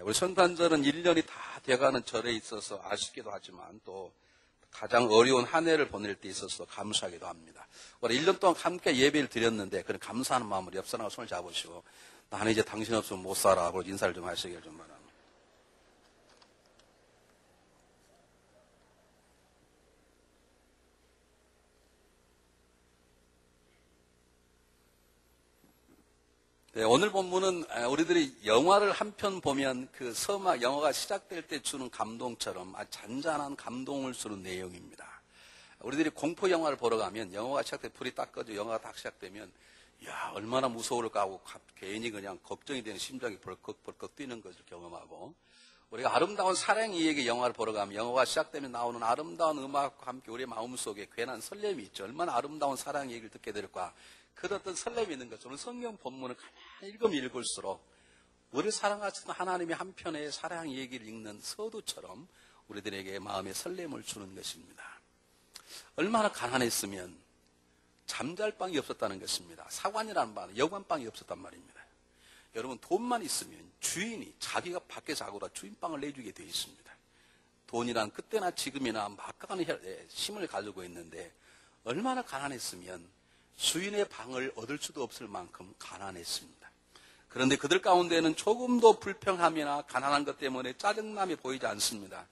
우리 성탄절은 1년이 다 돼가는 절에 있어서 아쉽기도 하지만 또 가장 어려운 한 해를 보낼 때 있어서 감사하기도 합니다. 우리 1년 동안 함께 예배를 드렸는데 그런 감사하는 마음으로 옆 사람하고 손을 잡으시고 나는 이제 당신 없으면 못 살아 하고 인사를 좀 하시길 좀 바랍니다. 네, 오늘 본문은 우리들이 영화를 한 편 보면 그 서막 영화가 시작될 때 주는 감동처럼 아주 잔잔한 감동을 주는 내용입니다. 우리들이 공포 영화를 보러 가면 영화가 시작돼 불이 딱 꺼져 영화가 딱 시작되면 야 얼마나 무서울까 하고 괜히 그냥 걱정이 되는 심장이 벌컥벌컥 뛰는 것을 경험하고 우리가 아름다운 사랑 이야기 영화를 보러 가면 영화가 시작되면 나오는 아름다운 음악과 함께 우리의 마음속에 괜한 설렘이 있죠. 얼마나 아름다운 사랑 얘기를 듣게 될까. 그런 어떤 설렘이 있는 것처럼 성경 본문을 가만히 읽으면 읽을수록 우리 사랑하시는 하나님의 한편의 사랑 얘기를 읽는 서두처럼 우리들에게 마음의 설렘을 주는 것입니다. 얼마나 가난했으면 잠잘 방이 없었다는 것입니다. 사관이라는 방, 여관방이 없었단 말입니다. 여러분 돈만 있으면 주인이 자기가 밖에 자고라 주인방을 내주게 되어 있습니다. 돈이란 그때나 지금이나 막강한 힘을 가지고 있는데 얼마나 가난했으면 주인의 방을 얻을 수도 없을 만큼 가난했습니다. 그런데 그들 가운데는 조금도 불평함이나 가난한 것 때문에 짜증남이 보이지 않습니다.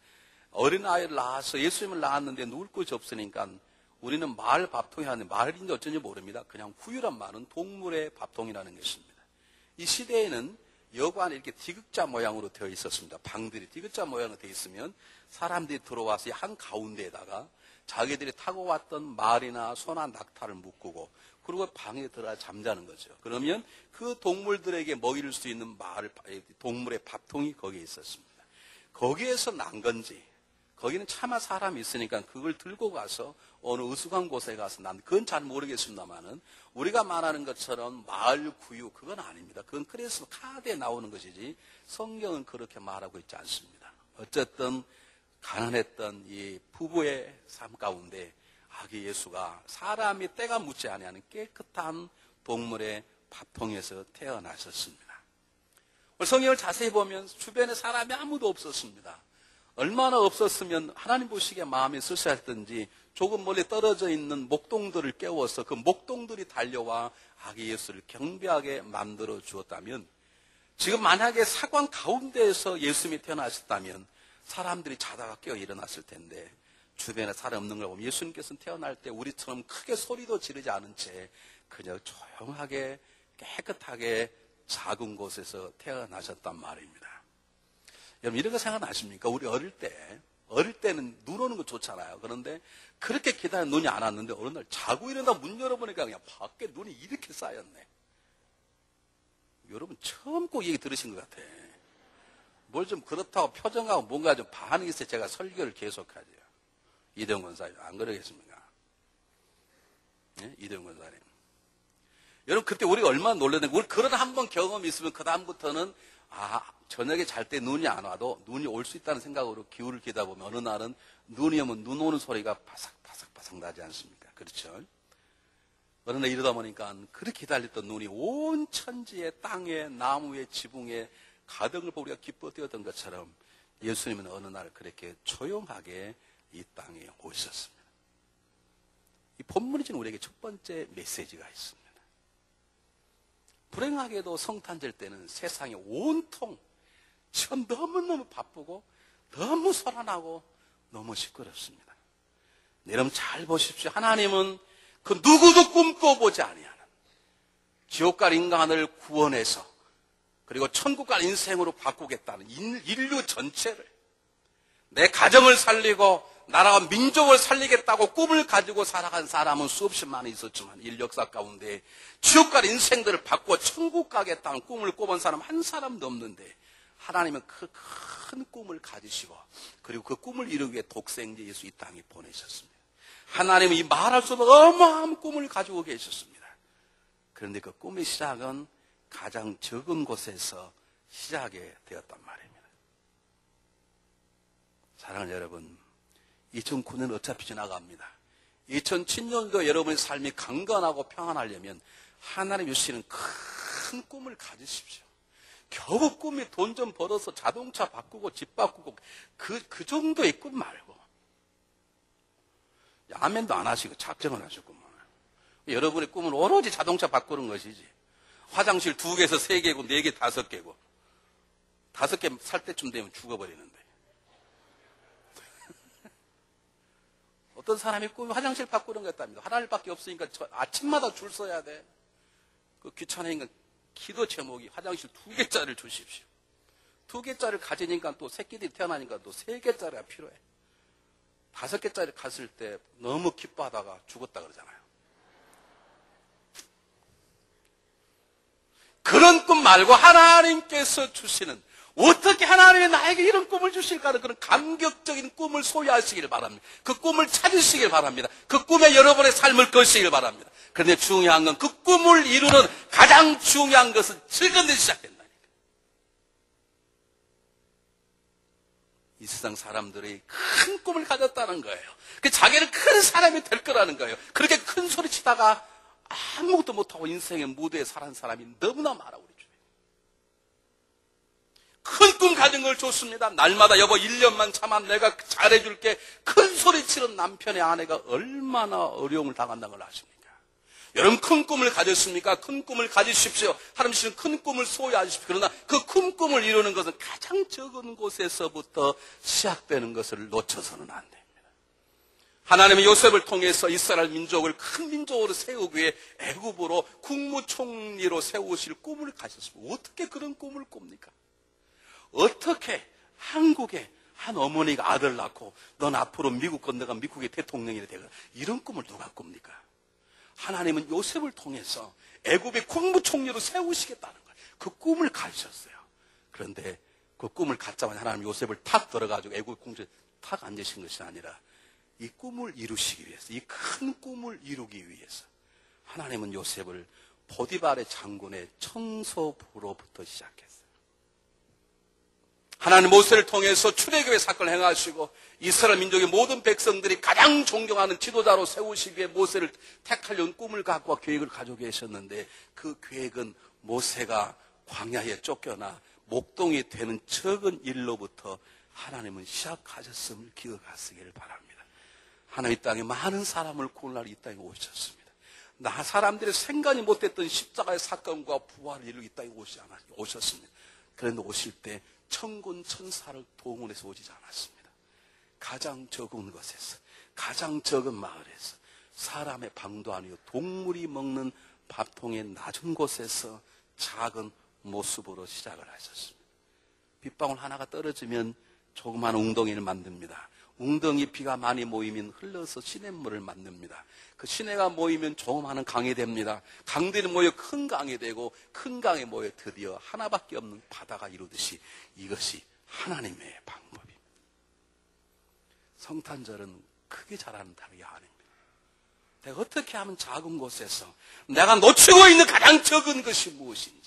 어린아이를 낳아서 예수님을 낳았는데 누울 곳이 없으니까 우리는 마을 밥통이 하는데 마을인지 어쩐지 모릅니다. 그냥 후유란 말은 동물의 밥통이라는 것입니다. 이 시대에는 여관이 이렇게 디귿자 모양으로 되어 있었습니다. 방들이 디귿자 모양으로 되어 있으면 사람들이 들어와서 한 가운데에다가 자기들이 타고 왔던 말이나 소나 낙타를 묶고 그리고 방에 들어가 잠자는 거죠. 그러면 그 동물들에게 먹일 수 있는 동물의 밥통이 거기에 있었습니다. 거기에서 난 건지 거기는 차마 사람이 있으니까 그걸 들고 가서 어느 으슥한 곳에 가서 난 그건 잘 모르겠습니다만은 우리가 말하는 것처럼 마을 구유 그건 아닙니다. 그건 그래서 카드에 나오는 것이지 성경은 그렇게 말하고 있지 않습니다. 어쨌든 가난했던 이 부부의 삶 가운데 아기 예수가 사람이 때가 묻지 아니하는 깨끗한 동물의 밥통에서 태어나셨습니다. 성경을 자세히 보면 주변에 사람이 아무도 없었습니다. 얼마나 없었으면 하나님 보시기에 마음에 쓰셨든지 조금 멀리 떨어져 있는 목동들을 깨워서 그 목동들이 달려와 아기 예수를 경배하게 만들어 주었다면 지금 만약에 사관 가운데에서 예수님이 태어나셨다면 사람들이 자다가 깨어 일어났을 텐데 주변에 사람 없는 걸 보면 예수님께서는 태어날 때 우리처럼 크게 소리도 지르지 않은 채 그냥 조용하게 깨끗하게 작은 곳에서 태어나셨단 말입니다. 여러분 이런 거 생각나십니까? 우리 어릴 때는 눈 오는 거 좋잖아요. 그런데 그렇게 기다려 눈이 안 왔는데 어느 날 자고 일어나 문 열어보니까 그냥 밖에 눈이 이렇게 쌓였네. 여러분 처음 꼭 얘기 들으신 것 같아. 뭘 좀 그렇다고 표정하고 뭔가 좀 반응이 있어야 제가 설교를 계속하죠. 이대용 권사님 안 그러겠습니까? 네? 이대용 권사님. 여러분 그때 우리가 얼마나 놀랐는데 우리 그런 한번 경험이 있으면 그 다음부터는 저녁에 잘 때 눈이 안 와도 눈이 올 수 있다는 생각으로 기울을 기다 보면 어느 날은 눈이 오면 눈 오는 소리가 바삭바삭 나지 않습니까? 그렇죠? 어느 날 이러다 보니까 그렇게 기다렸던 눈이 온 천지에 땅에 나무에 지붕에 가득을 보고 우리가 기뻐 뛰었던 것처럼 예수님은 어느 날 그렇게 조용하게 이 땅에 오셨습니다. 이 본문이 지금 우리에게 첫 번째 메시지가 있습니다. 불행하게도 성탄절 때는 세상에 온통 지금 너무너무 바쁘고 너무 소란하고 너무 시끄럽습니다. 여러분 잘 보십시오. 하나님은 그 누구도 꿈꿔보지 아니하는 지옥 갈 인간을 구원해서 그리고 천국 갈 인생으로 바꾸겠다는 인류 전체를 내 가정을 살리고 나라와 민족을 살리겠다고 꿈을 가지고 살아간 사람은 수없이 많이 있었지만 인류 역사 가운데 지옥 갈 인생들을 바꾸어 천국 가겠다는 꿈을 꿔본 사람 한 사람도 없는데 하나님은 그 큰 꿈을 가지시고 그리고 그 꿈을 이루기 위해 독생자 예수 이 땅에 보내셨습니다. 하나님은 이 말할 수 없는 어마어마한 꿈을 가지고 계셨습니다. 그런데 그 꿈의 시작은 가장 적은 곳에서 시작이 되었단 말입니다. 사랑하는 여러분, 2009년 어차피 지나갑니다. 2007년도 여러분의 삶이 강건하고 평안하려면 하나님 주시는 큰 꿈을 가지십시오. 겨우 꿈이 돈 좀 벌어서 자동차 바꾸고 집 바꾸고 그 정도의 꿈 말고 아멘도 안 하시고 작정을 하셨구만. 여러분의 꿈은 오로지 자동차 바꾸는 것이지. 화장실 2개에서 3개고 4개 5개고 5개 살 때쯤 되면 죽어버리는데. 어떤 사람이 꿈이 화장실 바꾸는 것 같답니다. 하나님밖에 없으니까 아침마다 줄 서야 돼. 그 귀찮으니까 기도 제목이 화장실 2개짜리를 주십시오. 2개짜리를 가지니까 또 새끼들이 태어나니까 또 3개짜리가 필요해. 5개짜리 갔을 때 너무 기뻐하다가 죽었다 그러잖아요. 그런 꿈 말고 하나님께서 주시는, 어떻게 하나님이 나에게 이런 꿈을 주실까는 그런 감격적인 꿈을 소유하시길 바랍니다. 그 꿈을 찾으시길 바랍니다. 그 꿈에 여러분의 삶을 거시길 바랍니다. 그런데 중요한 건 그 꿈을 이루는 가장 중요한 것은 즐거움에서 시작된다니까. 이 세상 사람들이 큰 꿈을 가졌다는 거예요. 자기는 큰 사람이 될 거라는 거예요. 그렇게 큰 소리 치다가 아무것도 못하고 인생의 무대에 살은 사람이 너무나 많아, 우리 주변에. 큰 꿈 가진 걸 좋습니다. 날마다 여보 1년만 참아 내가 잘해줄게. 큰 소리 치는 남편의 아내가 얼마나 어려움을 당한다는 걸 아십니까? 여러분 큰 꿈을 가졌습니까? 큰 꿈을 가지십시오. 하나님께서는 큰 꿈을 소유하십시오. 그러나 그 큰 꿈을 이루는 것은 가장 적은 곳에서부터 시작되는 것을 놓쳐서는 안 됩니다. 하나님의 요셉을 통해서 이스라엘 민족을 큰 민족으로 세우기 위해 애굽으로 국무총리로 세우실 꿈을 가졌습니다. 어떻게 그런 꿈을 꿉니까? 어떻게 한국에 한 어머니가 아들 낳고 넌 앞으로 미국 건너가 미국의 대통령이 되거나 이런 꿈을 누가 꿉니까? 하나님은 요셉을 통해서 애굽의 국무총리로 세우시겠다는 거예요. 그 꿈을 가지셨어요. 그런데 그 꿈을 갖자마자 하나님 요셉을 탁 들어가지고 애굽 궁전에 탁 앉으신 것이 아니라 이 꿈을 이루시기 위해서, 이 큰 꿈을 이루기 위해서 하나님은 요셉을 보디발의 장군의 청소부로부터 시작했어요. 하나님 모세를 통해서 출애굽의 사건을 행하시고 이스라엘 민족의 모든 백성들이 가장 존경하는 지도자로 세우시기 위해 모세를 택하려는 꿈을 갖고 계획을 가지고 계셨는데 그 계획은 모세가 광야에 쫓겨나 목동이 되는 적은 일로부터 하나님은 시작하셨음을 기억하시기를 바랍니다. 하나님 이 땅에 많은 사람을 구원하러 이 땅에 오셨습니다. 사람들이 생각이 못했던 십자가의 사건과 부활을 이루기 이 땅에 오셨습니다. 그런데 오실 때 천군 천사를 동원해서 오지 않았습니다. 가장 적은 곳에서, 가장 적은 마을에서, 사람의 방도 아니요 동물이 먹는 밥통의 낮은 곳에서 작은 모습으로 시작을 하셨습니다. 빗방울 하나가 떨어지면 조그마한 웅덩이를 만듭니다. 웅덩이 비가 많이 모이면 흘러서 시냇물을 만듭니다. 그 시내가 모이면 조그마한 강이 됩니다. 강들이 모여 큰 강이 되고 큰 강에 모여 드디어 하나밖에 없는 바다가 이루듯이 이것이 하나님의 방법입니다. 성탄절은 크게 자라는 달이 아닙니다. 내가 어떻게 하면 작은 곳에서 내가 놓치고 있는 가장 적은 것이 무엇인지,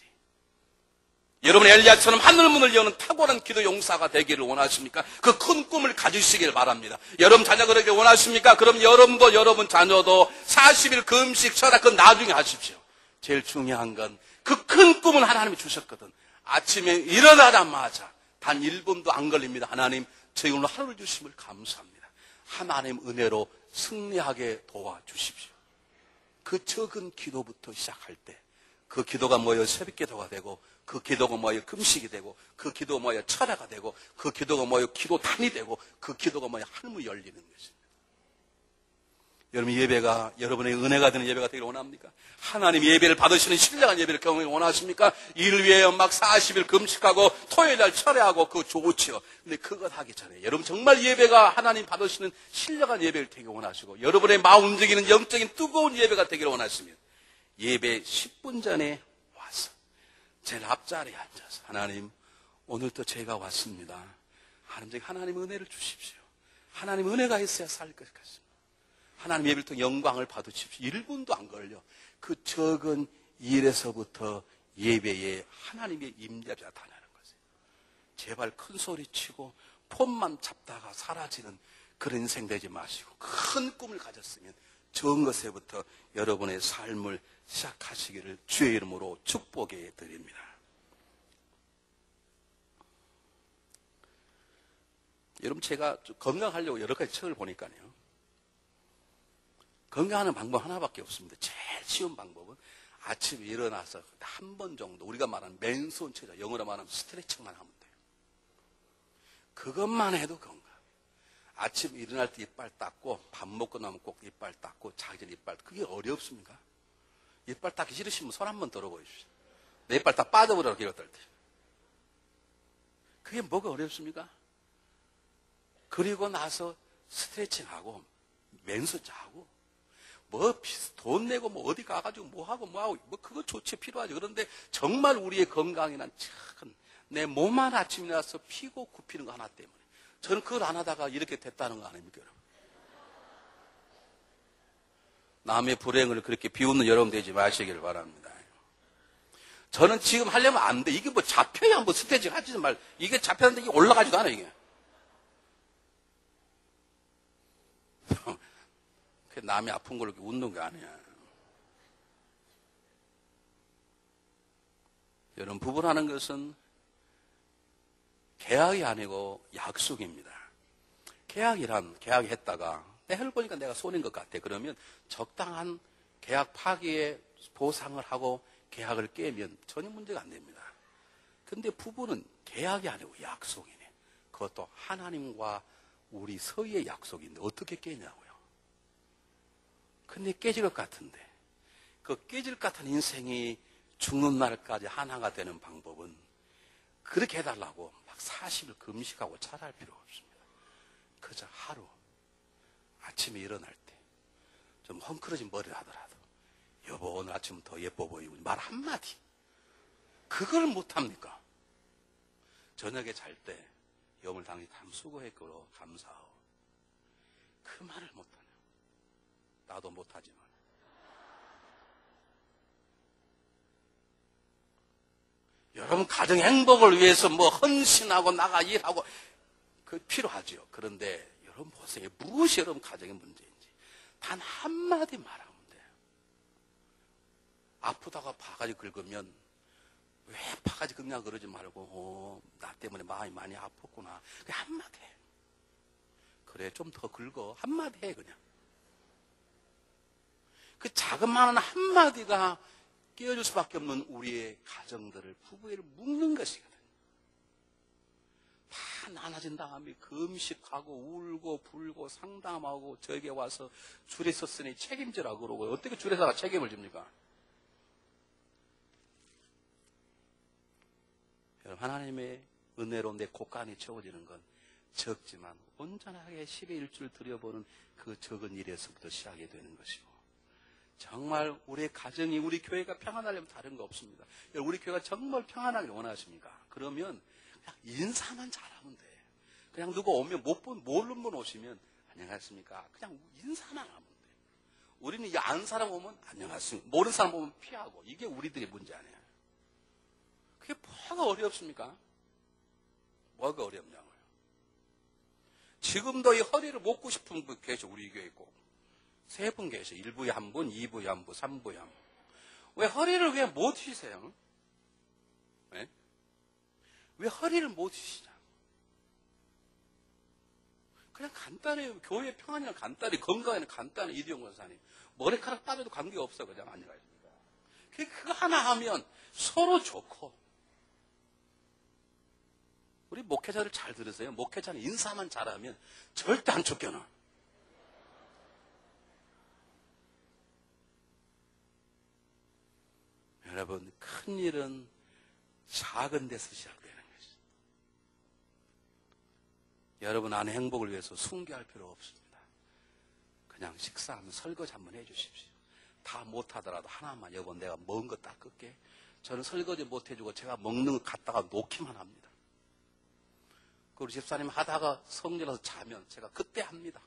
여러분 엘리야처럼 하늘문을 여는 탁월한 기도 용사가 되기를 원하십니까? 그 큰 꿈을 가지시길 바랍니다. 여러분 자녀가 그러길 원하십니까? 그럼 여러분도 여러분 자녀도 40일 금식 철학 그건 나중에 하십시오. 제일 중요한 건 그 큰 꿈은 하나님이 주셨거든. 아침에 일어나자마자 단 1분도 안 걸립니다. 하나님 저희 오늘 하루를 주심을 감사합니다. 하나님 은혜로 승리하게 도와주십시오. 그 적은 기도부터 시작할 때 그 기도가 모여 새벽 기도가 되고, 그 기도가 모여 금식이 되고, 그 기도가 모여 철야가 되고, 그 기도가 모여 기도단이 되고, 그 기도가 모여 하늘문이 열리는 것입니다. 여러분 예배가 여러분의 은혜가 되는 예배가 되기를 원합니까? 하나님 예배를 받으시는 신령한 예배를 경험하기를 원하십니까? 이를 위해 막 40일 금식하고 토요일 날 철회하고 그거 좋지요. 근데 그것 하기 전에 여러분 정말 예배가 하나님 받으시는 신령한 예배를 되기를 원하시고, 여러분의 마음 움직이는 영적인 뜨거운 예배가 되기를 원하십니다. 예배 10분 전에 와서 제일 앞자리에 앉아서 하나님 오늘도 제가 왔습니다. 하나님 은혜를 주십시오. 하나님 은혜가 있어야 살 것 같습니다. 하나님 예배를 통해 영광을 받으십시오. 1분도 안 걸려. 그 적은 일에서부터 예배에 하나님의 임재가 나타나는 거죠. 제발 큰 소리 치고 폰만 잡다가 사라지는 그런 인생 되지 마시고 큰 꿈을 가졌으면 적은 것에부터 여러분의 삶을 시작하시기를 주의 이름으로 축복해 드립니다. 여러분, 제가 건강하려고 여러 가지 책을 보니까요. 건강하는 방법 하나밖에 없습니다. 제일 쉬운 방법은 아침에 일어나서 한 번 정도, 우리가 말하는 맨손 체조, 영어로 말하면 스트레칭만 하면 돼요. 그것만 해도 건강. 아침에 일어날 때 이빨 닦고, 밥 먹고 나면 꼭 이빨 닦고, 자기 전에 이빨 닦고. 그게 어렵습니까? 이빨 닦기 싫으시면 손 한번 들어보십시오. 내 이빨 다 빠져버려라, 이럴 때. 그게 뭐가 어렵습니까? 그리고 나서 스트레칭하고, 맨손 자고, 돈 내고 어디 가가지고 뭐하고, 그거 좋지, 필요하죠. 그런데 정말 우리의 건강에는 참, 내 몸 하나 아침에 일어나서 피고 굽히는 거 하나 때문에. 저는 그걸 안 하다가 이렇게 됐다는 거 아닙니까, 여러분? 남의 불행을 그렇게 비웃는 여러분 되지 마시길 바랍니다. 저는 지금 하려면 안 돼. 이게 뭐 잡혀야 뭐 스테이지 하지 말. 이게 잡혔는데 이게 올라가지도 않아, 이게. 남이 아픈 걸로 웃는 게 아니야. 여러분, 부부라는 것은 계약이 아니고 약속입니다. 계약했다가 내가 보니까 내가 손인 것 같아. 그러면 적당한 계약 파기에 보상을 하고 계약을 깨면 전혀 문제가 안 됩니다. 근데 부부는 계약이 아니고 약속이네. 그것도 하나님과 우리 서희의 약속인데 어떻게 깨냐고요. 근데 깨질 것 같은데 그 깨질 것 같은 인생이 죽는 날까지 하나가 되는 방법은 그렇게 해달라고 막 40일 금식하고 잘할 필요 없습니다. 그저 하루 아침에 일어날 때 좀 헝클어진 머리를 하더라도 여보 오늘 아침 더 예뻐 보이고 말 한마디 그걸 못합니까? 저녁에 잘 때 여물 당신 참 수고했고 감사하오 그 말을 못하냐. 나도 못하지만 여러분 가정 행복을 위해서 뭐 헌신하고 나가 일하고 그 필요하죠. 그런데 여러분 보세요. 무엇이 여러분 가정의 문제인지 단 한마디 말하면 돼요. 아프다가 바가지 긁으면 왜 바가지 긁냐 그러지 말고 나 때문에 마음이 많이 아팠구나. 그 한마디 해. 그래 좀 더 긁어. 한마디 해 그냥. 그 자그마한 한마디가 깨어줄 수밖에 없는 우리의 가정들을 부부애를 묶는 것이거든요. 다 나눠진 다음에 금식하고 울고 불고 상담하고 저에게 와서 줄에 섰으니 책임지라 그러고 어떻게 줄에 서가 책임을 집니까? 여러분 하나님의 은혜로 내 곳간이 채워지는 건 적지만 온전하게 10의 1주를 들여보는 그 적은 일에서부터 시작이 되는 것이고 정말 우리의 가정이 우리 교회가 평안하려면 다른 거 없습니다. 우리 교회가 정말 평안하길 원하십니까? 그러면 그냥 인사만 잘하면 돼. 그냥 누가 오면 모르는 분 오시면 안녕하십니까? 그냥 인사만 하면 돼. 우리는 아는 사람 오면 안녕하십니까? 모르는 사람 오면 피하고 이게 우리들의 문제 아니에요. 그게 뭐가 어렵습니까? 뭐가 어렵냐고요. 지금도 이 허리를 묶고 싶은 분 계셔 우리 교회에 있고. 3분 계셔. 1부에 한 분, 2부에 한 분, 3부에 한 분. 왜 허리를 왜 못 쉬세요? 왜 허리를 못 쉬시냐? 그냥 간단해요. 교회 평안이랑 간단히, 건강에는 간단히 이대용 권사님. 머리카락 빠져도 관계없어. 그냥 아니라니까. 그거 하나 하면 서로 좋고. 우리 목회자들 잘 들으세요. 목회자는 인사만 잘하면 절대 안 쫓겨나. 여러분, 큰 일은 작은 데서 시작되는 것이죠. 여러분 안의 행복을 위해서 숭배할 필요 없습니다. 그냥 식사하면 설거지 한번 해주십시오. 다 못하더라도 하나만 여보 내가 먹은 거 닦을게. 저는 설거지 못해주고 제가 먹는 거 갖다가 놓기만 합니다. 그리고 집사님 하다가 성질나서 자면 제가 그때 합니다.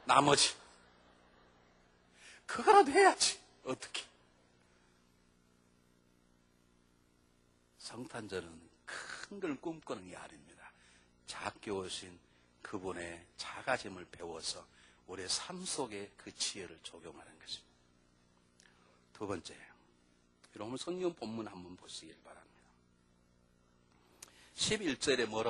나머지 그거라도 해야지. 어떻게? 성탄절은 큰 걸 꿈꾸는 게 아닙니다. 작게 오신 그분의 작아짐을 배워서 우리의 삶 속에 그 지혜를 적용하는 것입니다. 두 번째, 오늘 성경 본문 한번 보시길 바랍니다. 11절에 뭐라고